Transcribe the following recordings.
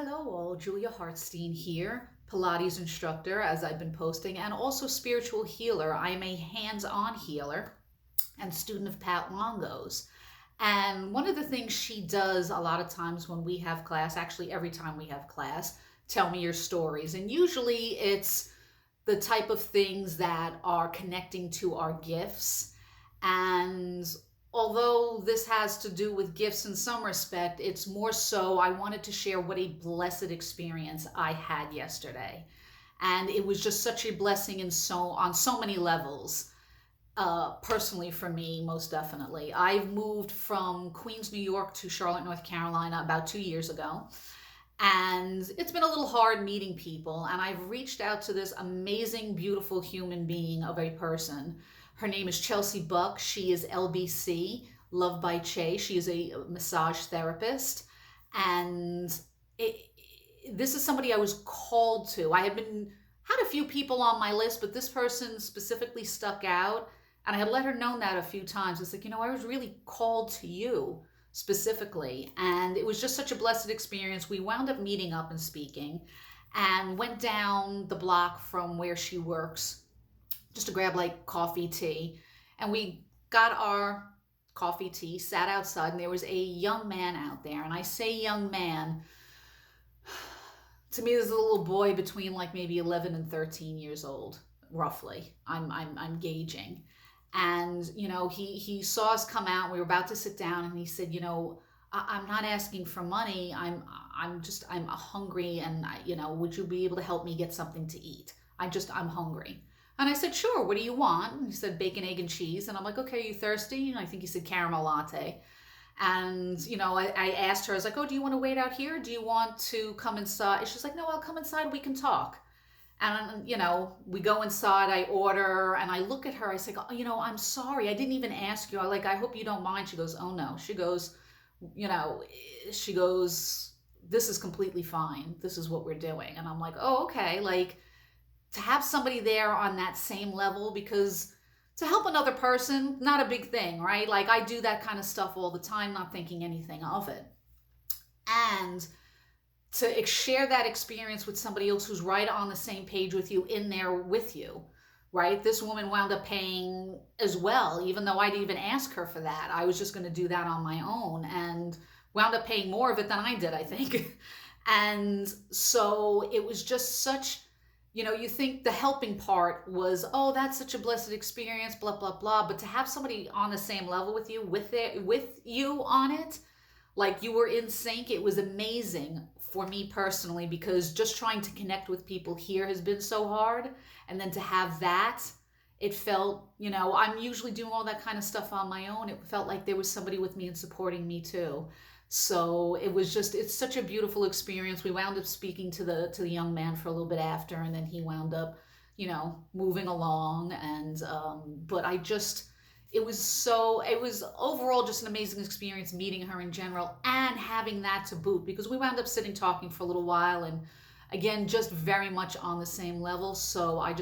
Hello all, Julia Hartstein here, Pilates instructor as I've been posting, and also spiritual healer. I am a hands-on healer and student of Pat Longo's. And one of the things she does a lot of times when we have class, actually every time we have class, tell me your stories. And usually it's the type of things that are connecting to our gifts. And although this has to do with gifts in some respect, it's more so I wanted to share what a blessed experience I had yesterday. And it was just such a blessing on so many levels. Personally, for me, most definitely. I've moved from Queens, New York to Charlotte, North Carolina about 2 years ago. And it's been a little hard meeting people. And I've reached out to this amazing, beautiful human being of a person. Her name is Chelsea Buck. She is LBC, Love by Che. She is a massage therapist. And this is somebody I was called to. Had a few people on my list, but this person specifically stuck out. And I had let her know that a few times. It's like, I was really called to you specifically. And it was just such a blessed experience. We wound up meeting up and speaking and went down the block from where she works just to grab like coffee, tea. And we got our coffee, tea, sat outside, and there was a young man out there. And I say young man, to me, there's a little boy between like maybe 11 and 13 years old, roughly. I'm gauging. And, he saw us come out, and we were about to sit down, and he said, I'm not asking for money. I'm hungry, and would you be able to help me get something to eat? I'm hungry. And I said, sure, what do you want? And he said, bacon, egg, and cheese. And I'm like, okay, are you thirsty? And I think he said caramel latte. And, I asked her, I was like, oh, do you want to wait out here? Do you want to come inside? She's like, no, I'll come inside. We can talk. And, we go inside, I order, and I look at her. I say, I'm sorry. I didn't even ask you. I hope you don't mind. She goes, oh, no. She goes, this is completely fine. This is what we're doing. And I'm like, oh, okay. To have somebody there on that same level, because to help another person, not a big thing, right? I do that kind of stuff all the time, not thinking anything of it. And to share that experience with somebody else who's right on the same page with you, in there with you, right? This woman wound up paying as well, even though I didn't even ask her for that. I was just going to do that on my own, and wound up paying more of it than I did, I think. And so it was just such, you think the helping part was, oh, that's such a blessed experience, blah, blah, blah. But to have somebody on the same level with you, with you on it, like you were in sync, it was amazing for me personally, because just trying to connect with people here has been so hard. And then to have that, it felt, I'm usually doing all that kind of stuff on my own. It felt like there was somebody with me and supporting me too. So it's such a beautiful experience. We wound up speaking to the young man for a little bit after, and then he wound up, moving along. And, but it was overall just an amazing experience meeting her in general, and having that to boot, because we wound up sitting talking for a little while, and again, just very much on the same level. So I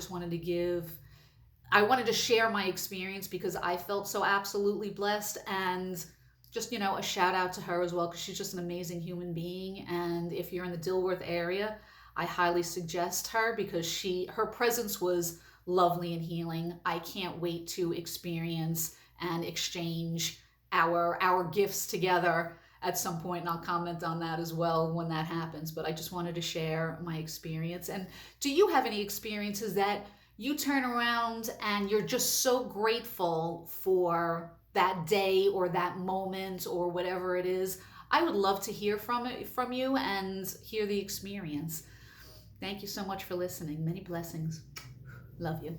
wanted to share my experience, because I felt so absolutely blessed. And just, a shout out to her as well, because she's just an amazing human being. And if you're in the Dilworth area, I highly suggest her, because her presence was lovely and healing. I can't wait to experience and exchange our gifts together at some point, and I'll comment on that as well when that happens. But I just wanted to share my experience. And do you have any experiences that you turn around and you're just so grateful for that day or that moment or whatever it is? I would love to hear from you and hear the experience. Thank you so much for listening. Many blessings. Love you.